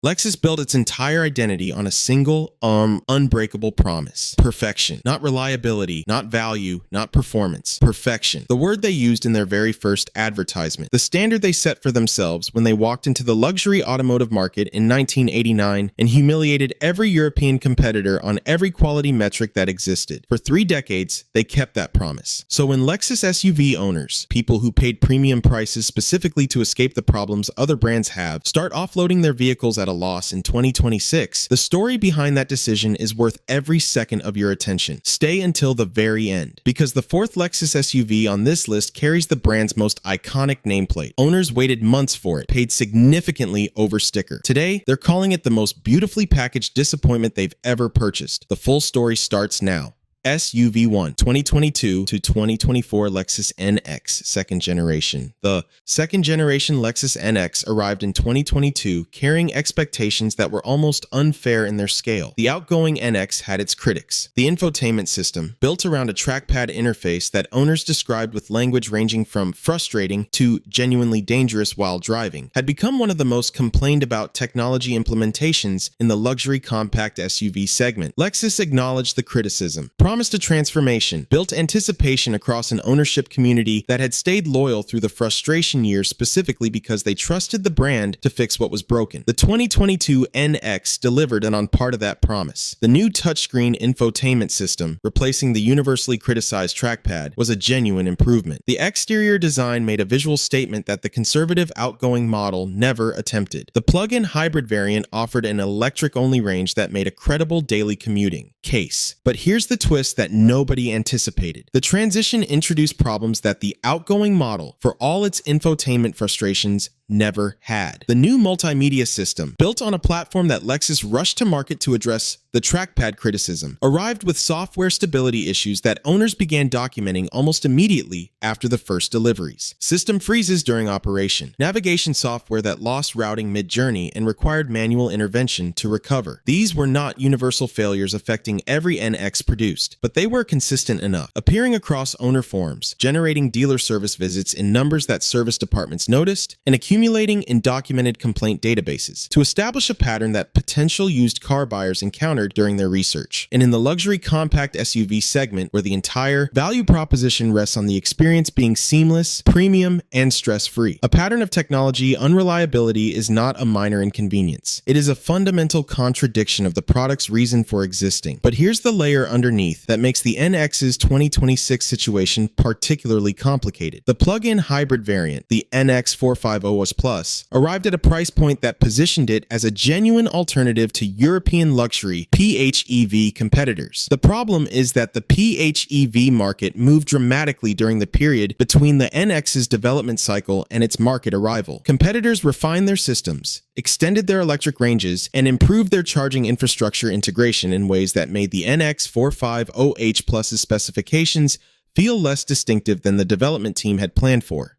Lexus built its entire identity on a single, unbreakable promise. Perfection. Not reliability, not value, not performance. Perfection. The word they used in their very first advertisement. The standard they set for themselves when they walked into the luxury automotive market in 1989 and humiliated every European competitor on every quality metric that existed. For 3 decades, they kept that promise. So when Lexus SUV owners, people who paid premium prices specifically to escape the problems other brands have, start offloading their vehicles at a loss in 2026, the story behind that decision is worth every second of your attention. Stay until the very end, because the 4th Lexus SUV on this list carries the brand's most iconic nameplate. Owners waited months for it, paid significantly over sticker. Today, they're calling it the most beautifully packaged disappointment they've ever purchased. The full story starts now. SUV1 2022 to 2024 Lexus NX second generation. The second generation Lexus NX arrived in 2022, carrying expectations that were almost unfair in their scale. The outgoing NX had its critics. The infotainment system, built around a trackpad interface that owners described with language ranging from frustrating to genuinely dangerous while driving, had become one of the most complained about technology implementations in the luxury compact SUV segment. Lexus acknowledged the criticism, promised a transformation, built anticipation across an ownership community that had stayed loyal through the frustration years specifically because they trusted the brand to fix what was broken. The 2022 NX delivered on part of that promise. The new touchscreen infotainment system, replacing the universally criticized trackpad, was a genuine improvement. The exterior design made a visual statement that the conservative outgoing model never attempted. The plug-in hybrid variant offered an electric-only range that made a credible daily commuting case. But here's the twist that nobody anticipated. The transition introduced problems that the outgoing model, for all its infotainment frustrations, never had. The new multimedia system, built on a platform that Lexus rushed to market to address the trackpad criticism, arrived with software stability issues that owners began documenting almost immediately after the first deliveries. System freezes during operation, navigation software that lost routing mid-journey and required manual intervention to recover. These were not universal failures affecting every NX produced, but they were consistent enough, appearing across owner forums, generating dealer service visits in numbers that service departments noticed, and accumulating in documented complaint databases to establish a pattern that potential used car buyers encountered during their research. And in the luxury compact SUV segment, where the entire value proposition rests on the experience being seamless, premium, and stress-free. A pattern of technology unreliability is not a minor inconvenience. It is a fundamental contradiction of the product's reason for existing. But here's the layer underneath that makes the NX's 2026 situation particularly complicated. The plug-in hybrid variant, the NX 450S Plus, arrived at a price point that positioned it as a genuine alternative to European luxury PHEV competitors. The problem is that the PHEV market moved dramatically during the period between the NX's development cycle and its market arrival. Competitors refined their systems, extended their electric ranges, and improved their charging infrastructure integration in ways that made the NX 450H Plus's specifications feel less distinctive than the development team had planned for.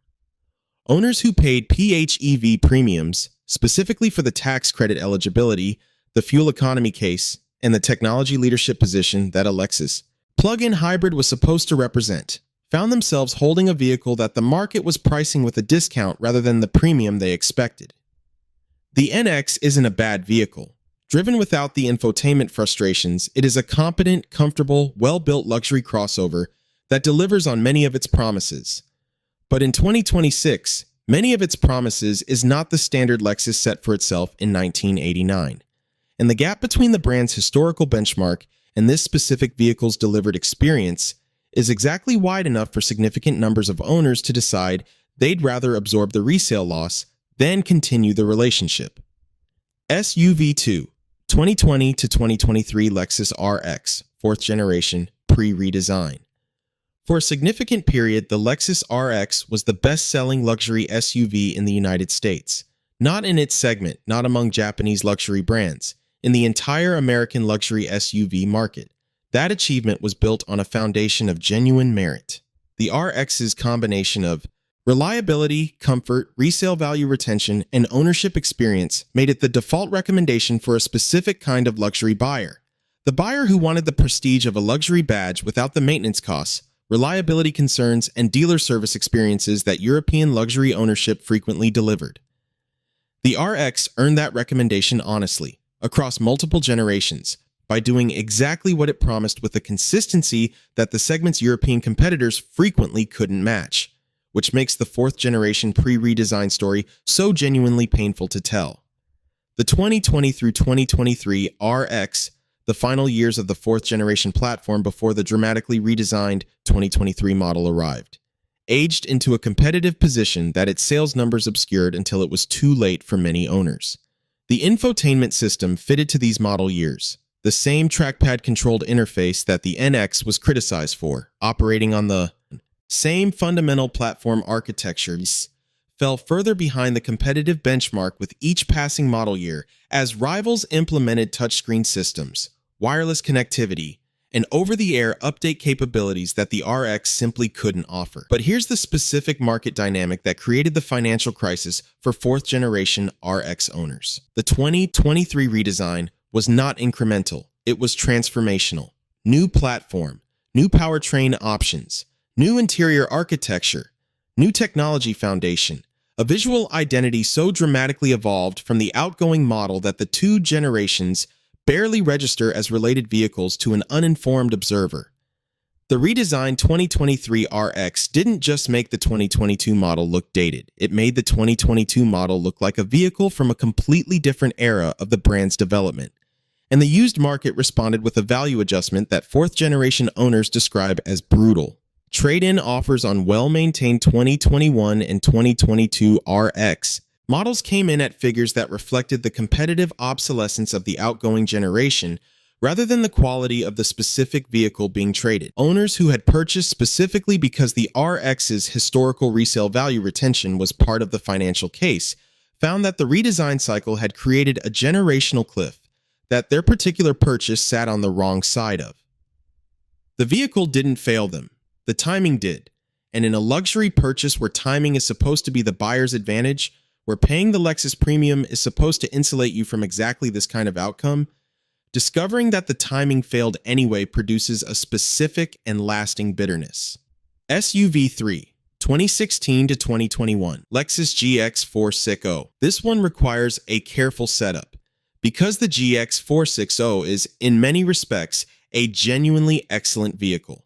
Owners who paid PHEV premiums, specifically for the tax credit eligibility, the fuel economy case, and the technology leadership position that a Lexus plug-in hybrid was supposed to represent, found themselves holding a vehicle that the market was pricing with a discount rather than the premium they expected. The NX isn't a bad vehicle. Driven without the infotainment frustrations, it is a competent, comfortable, well-built luxury crossover that delivers on many of its promises. But in 2026, many of its promises is not the standard Lexus set for itself in 1989. And the gap between the brand's historical benchmark and this specific vehicle's delivered experience is exactly wide enough for significant numbers of owners to decide they'd rather absorb the resale loss than continue the relationship. SUV2 2020 to 2023 Lexus RX 4th generation pre-redesign. For a significant period, the Lexus RX was the best-selling luxury SUV in the United States. Not in its segment, not among Japanese luxury brands, in the entire American luxury SUV market. That achievement was built on a foundation of genuine merit. The RX's combination of reliability, comfort, resale value retention, and ownership experience made it the default recommendation for a specific kind of luxury buyer. The buyer who wanted the prestige of a luxury badge without the maintenance costs, reliability concerns, and dealer service experiences that European luxury ownership frequently delivered. The RX earned that recommendation honestly, across multiple generations, by doing exactly what it promised with a consistency that the segment's European competitors frequently couldn't match, which makes the fourth-generation pre-redesign story so genuinely painful to tell. The 2020 through 2023 RX, the final years of the fourth-generation platform before the dramatically redesigned 2023 model arrived, aged into a competitive position that its sales numbers obscured until it was too late for many owners. The infotainment system fitted to these model years, the same trackpad-controlled interface that the NX was criticized for, operating on the same fundamental platform architectures, fell further behind the competitive benchmark with each passing model year as rivals implemented touchscreen systems, wireless connectivity, and over-the-air update capabilities that the RX simply couldn't offer. But here's the specific market dynamic that created the financial crisis for fourth-generation RX owners. The 2023 redesign was not incremental, it was transformational. New platform, new powertrain options, new interior architecture, new technology foundation, a visual identity so dramatically evolved from the outgoing model that the two generations barely register as related vehicles to an uninformed observer. The redesigned 2023 RX didn't just make the 2022 model look dated, it made the 2022 model look like a vehicle from a completely different era of the brand's development. And the used market responded with a value adjustment that fourth-generation owners describe as brutal. Trade-in offers on well-maintained 2021 and 2022 RX models came in at figures that reflected the competitive obsolescence of the outgoing generation rather than the quality of the specific vehicle being traded. Owners who had purchased specifically because the RX's historical resale value retention was part of the financial case found that the redesign cycle had created a generational cliff that their particular purchase sat on the wrong side of. The vehicle didn't fail them. The timing did. And in a luxury purchase where timing is supposed to be the buyer's advantage, where paying the Lexus premium is supposed to insulate you from exactly this kind of outcome, discovering that the timing failed anyway produces a specific and lasting bitterness. SUV 3, 2016 to 2021, Lexus GX 460. This one requires a careful setup, because the GX 460 is, in many respects, a genuinely excellent vehicle.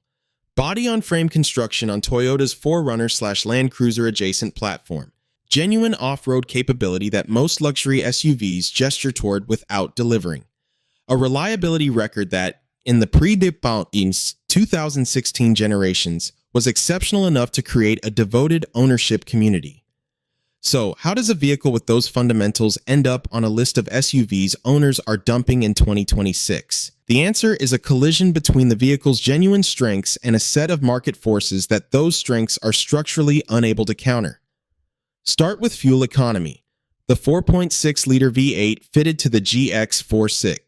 Body-on-frame construction on Toyota's 4Runner/Land Cruiser adjacent platform. Genuine off-road capability that most luxury SUVs gesture toward without delivering. A reliability record that, in the pre-viewpoints 2016 generations, was exceptional enough to create a devoted ownership community. So, how does a vehicle with those fundamentals end up on a list of SUVs owners are dumping in 2026? The answer is a collision between the vehicle's genuine strengths and a set of market forces that those strengths are structurally unable to counter. Start with fuel economy. The 4.6-liter V8 fitted to the GX 460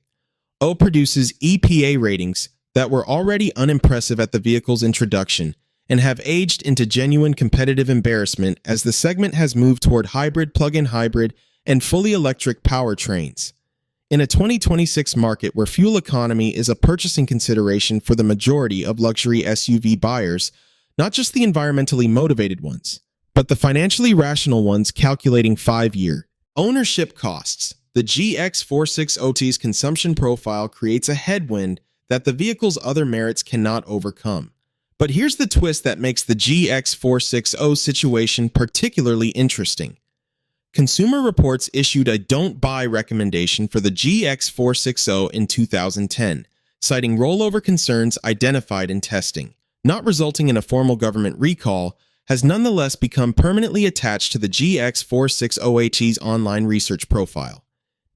produces EPA ratings that were already unimpressive at the vehicle's introduction and have aged into genuine competitive embarrassment as the segment has moved toward hybrid, plug-in hybrid, and fully electric powertrains. In a 2026 market where fuel economy is a purchasing consideration for the majority of luxury SUV buyers, not just the environmentally motivated ones, but the financially rational ones calculating 5-year ownership costs, the GX 460's consumption profile creates a headwind that the vehicle's other merits cannot overcome. But here's the twist that makes the GX 460 situation particularly interesting. Consumer Reports issued a don't buy recommendation for the GX 460 in 2010, citing rollover concerns identified in testing. Not resulting in a formal government recall, has nonetheless become permanently attached to the GX 460H's online research profile.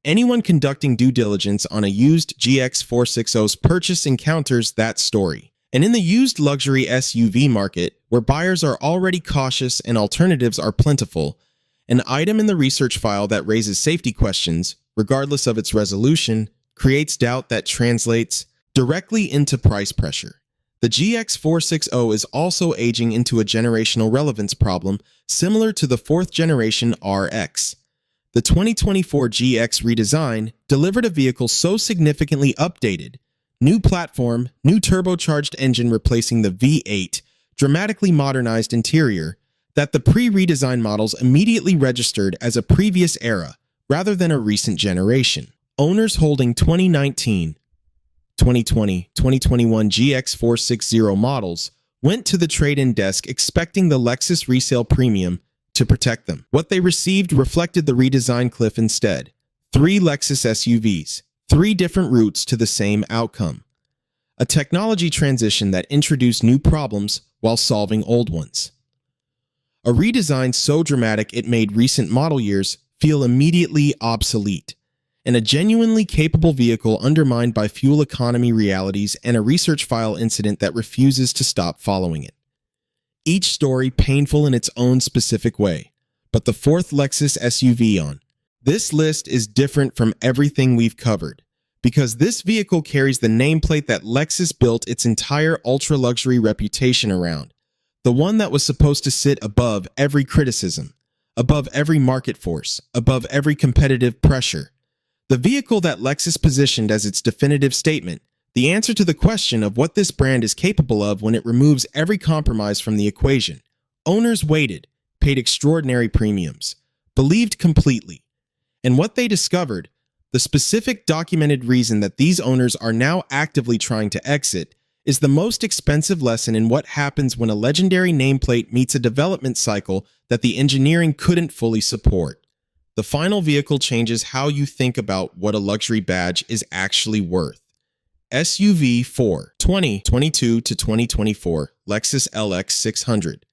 Anyone conducting due diligence on a used GX 460's purchase encounters that story. And in the used luxury SUV market, where buyers are already cautious and alternatives are plentiful, an item in the research file that raises safety questions, regardless of its resolution, creates doubt that translates directly into price pressure. The GX 460 is also aging into a generational relevance problem similar to the fourth-generation RX. The 2024 GX redesign delivered a vehicle so significantly updated, new platform, new turbocharged engine replacing the V8, dramatically modernized interior, that the pre-redesign models immediately registered as a previous era, rather than a recent generation. Owners holding 2019, 2020, 2021 GX 460 models went to the trade-in desk expecting the Lexus resale premium to protect them. What they received reflected the redesign cliff instead. 3 Lexus SUVs, 3 different routes to the same outcome. A technology transition that introduced new problems while solving old ones. A redesign so dramatic it made recent model years feel immediately obsolete, and a genuinely capable vehicle undermined by fuel economy realities and a research file incident that refuses to stop following it. Each story painful in its own specific way, but the 4th Lexus SUV on this list is different from everything we've covered, because this vehicle carries the nameplate that Lexus built its entire ultra-luxury reputation around, the one that was supposed to sit above every criticism, above every market force, above every competitive pressure. The vehicle that Lexus positioned as its definitive statement, the answer to the question of what this brand is capable of when it removes every compromise from the equation. Owners waited, paid extraordinary premiums, believed completely. And what they discovered, the specific documented reason that these owners are now actively trying to exit, is the most expensive lesson in what happens when a legendary nameplate meets a development cycle that the engineering couldn't fully support. The final vehicle changes how you think about what a luxury badge is actually worth. SUV 4, 2022 to 2024 Lexus LX 600,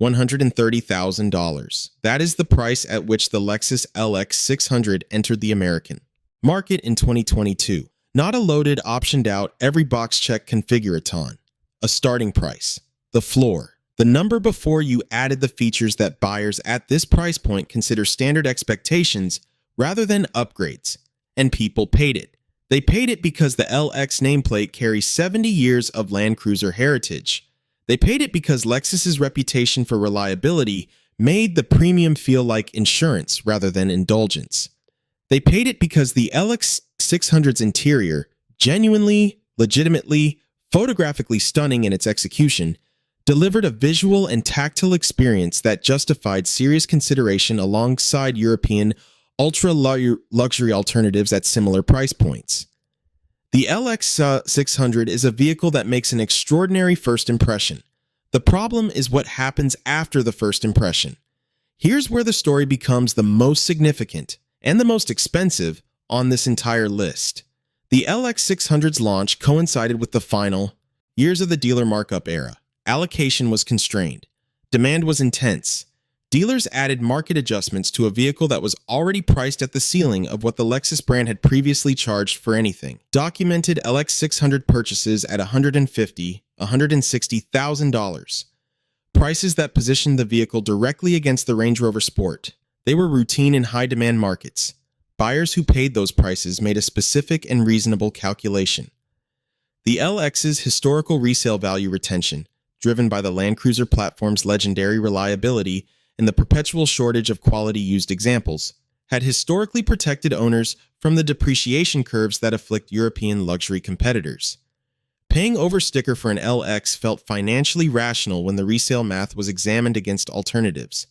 $130,000. That is the price at which the Lexus LX 600 entered the American market in 2022. Not a loaded, optioned out, every box check configuraton. A starting price. The floor. The number before you added the features that buyers at this price point consider standard expectations rather than upgrades. And people paid it. They paid it because the LX nameplate carries 70 years of Land Cruiser heritage. They paid it because Lexus's reputation for reliability made the premium feel like insurance rather than indulgence. They paid it because the LX 600's interior, genuinely, legitimately, photographically stunning in its execution, delivered a visual and tactile experience that justified serious consideration alongside European ultra-luxury alternatives at similar price points. The LX 600 is a vehicle that makes an extraordinary first impression. The problem is what happens after the first impression. Here's where the story becomes the most significant and the most expensive on this entire list. The LX 600's launch coincided with the final years of the dealer markup era. Allocation was constrained. Demand was intense. Dealers added market adjustments to a vehicle that was already priced at the ceiling of what the Lexus brand had previously charged for anything. Documented LX 600 purchases at $150,000, $160,000. Prices that positioned the vehicle directly against the Range Rover Sport. They were routine in high-demand markets. Buyers who paid those prices made a specific and reasonable calculation. The LX's historical resale value retention, driven by the Land Cruiser platform's legendary reliability and the perpetual shortage of quality used examples, had historically protected owners from the depreciation curves that afflict European luxury competitors. Paying over sticker for an LX felt financially rational when the resale math was examined against alternatives.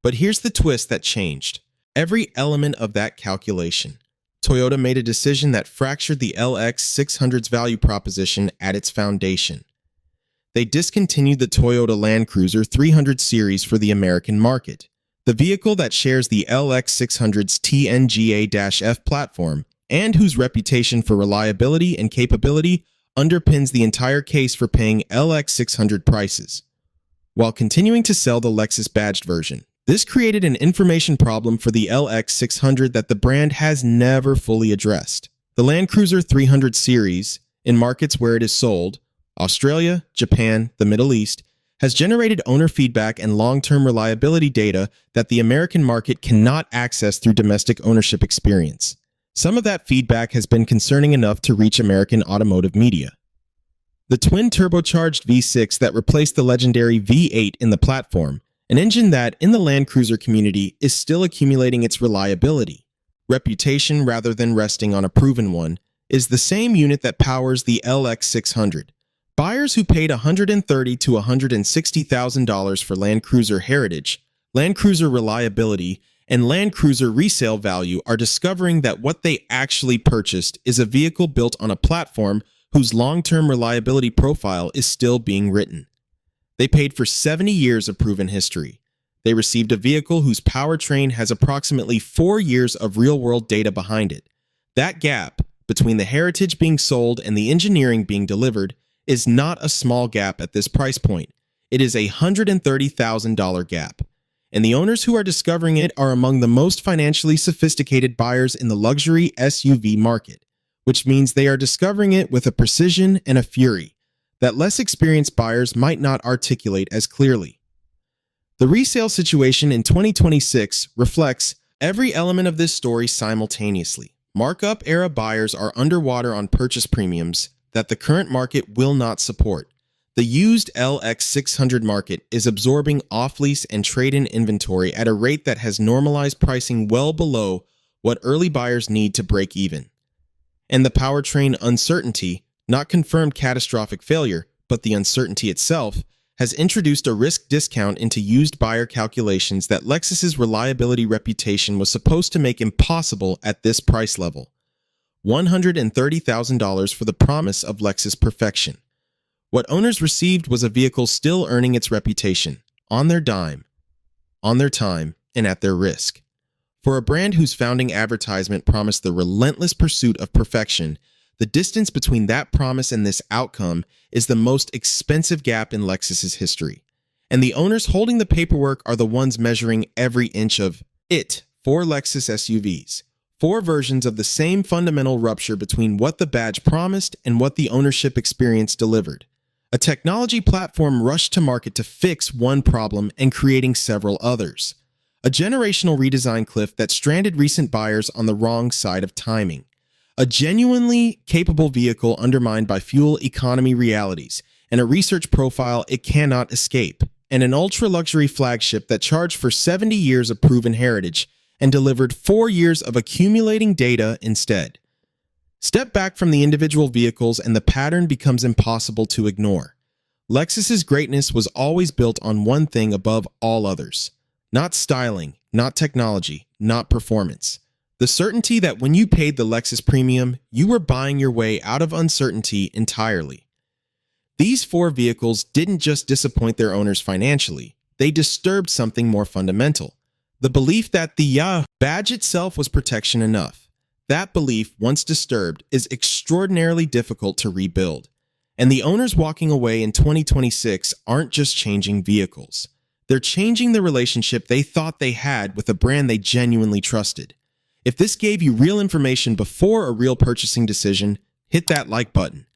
But here's the twist that changed every element of that calculation. Toyota made a decision that fractured the LX 600's value proposition at its foundation. They discontinued the Toyota Land Cruiser 300 series for the American market, the vehicle that shares the LX 600's TNGA-F platform and whose reputation for reliability and capability underpins the entire case for paying LX 600 prices, while continuing to sell the Lexus badged version. This created an information problem for the LX 600 that the brand has never fully addressed. The Land Cruiser 300 series, in markets where it is sold, Australia, Japan, the Middle East, has generated owner feedback and long-term reliability data that the American market cannot access through domestic ownership experience. Some of that feedback has been concerning enough to reach American automotive media. The twin-turbocharged V6 that replaced the legendary V8 in the platform, an engine that, in the Land Cruiser community, is still accumulating its reliability, reputation rather than resting on a proven one, is the same unit that powers the LX 600. Buyers who paid $130,000 to $160,000 for Land Cruiser heritage, Land Cruiser reliability, and Land Cruiser resale value are discovering that what they actually purchased is a vehicle built on a platform whose long-term reliability profile is still being written. They paid for 70 years of proven history. They received a vehicle whose powertrain has approximately 4 years of real-world data behind it. That gap between the heritage being sold and the engineering being delivered is not a small gap at this price point. It is a $130,000 gap. And the owners who are discovering it are among the most financially sophisticated buyers in the luxury SUV market, which means they are discovering it with a precision and a fury that less experienced buyers might not articulate as clearly. The resale situation in 2026 reflects every element of this story simultaneously. Markup era buyers are underwater on purchase premiums that the current market will not support. The used LX 600 market is absorbing off-lease and trade-in inventory at a rate that has normalized pricing well below what early buyers need to break even. And the powertrain uncertainty, not confirmed catastrophic failure, but the uncertainty itself, has introduced a risk discount into used buyer calculations that Lexus's reliability reputation was supposed to make impossible at this price level. $130,000 for the promise of Lexus perfection. What owners received was a vehicle still earning its reputation, on their dime, on their time, and at their risk. For a brand whose founding advertisement promised the relentless pursuit of perfection, the distance between that promise and this outcome is the most expensive gap in Lexus's history. And the owners holding the paperwork are the ones measuring every inch of it for Lexus SUVs. 4 versions of the same fundamental rupture between what the badge promised and what the ownership experience delivered. A technology platform rushed to market to fix one problem and creating several others. A generational redesign cliff that stranded recent buyers on the wrong side of timing. A genuinely capable vehicle undermined by fuel economy realities, and a research profile it cannot escape, and an ultra-luxury flagship that charged for 70 years of proven heritage and delivered 4 years of accumulating data instead. Step back from the individual vehicles and the pattern becomes impossible to ignore. Lexus's greatness was always built on one thing above all others. Not styling, not technology, not performance. The certainty that when you paid the Lexus premium, you were buying your way out of uncertainty entirely. These 4 vehicles didn't just disappoint their owners financially, they disturbed something more fundamental. The belief that the badge itself was protection enough. That belief, once disturbed, is extraordinarily difficult to rebuild. And the owners walking away in 2026 aren't just changing vehicles. They're changing the relationship they thought they had with a brand they genuinely trusted. If this gave you real information before a real purchasing decision, hit that like button.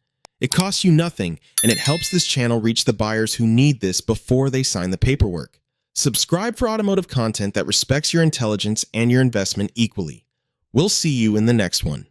It costs you nothing, and it helps this channel reach the buyers who need this before they sign the paperwork. Subscribe for automotive content that respects your intelligence and your investment equally. We'll see you in the next one.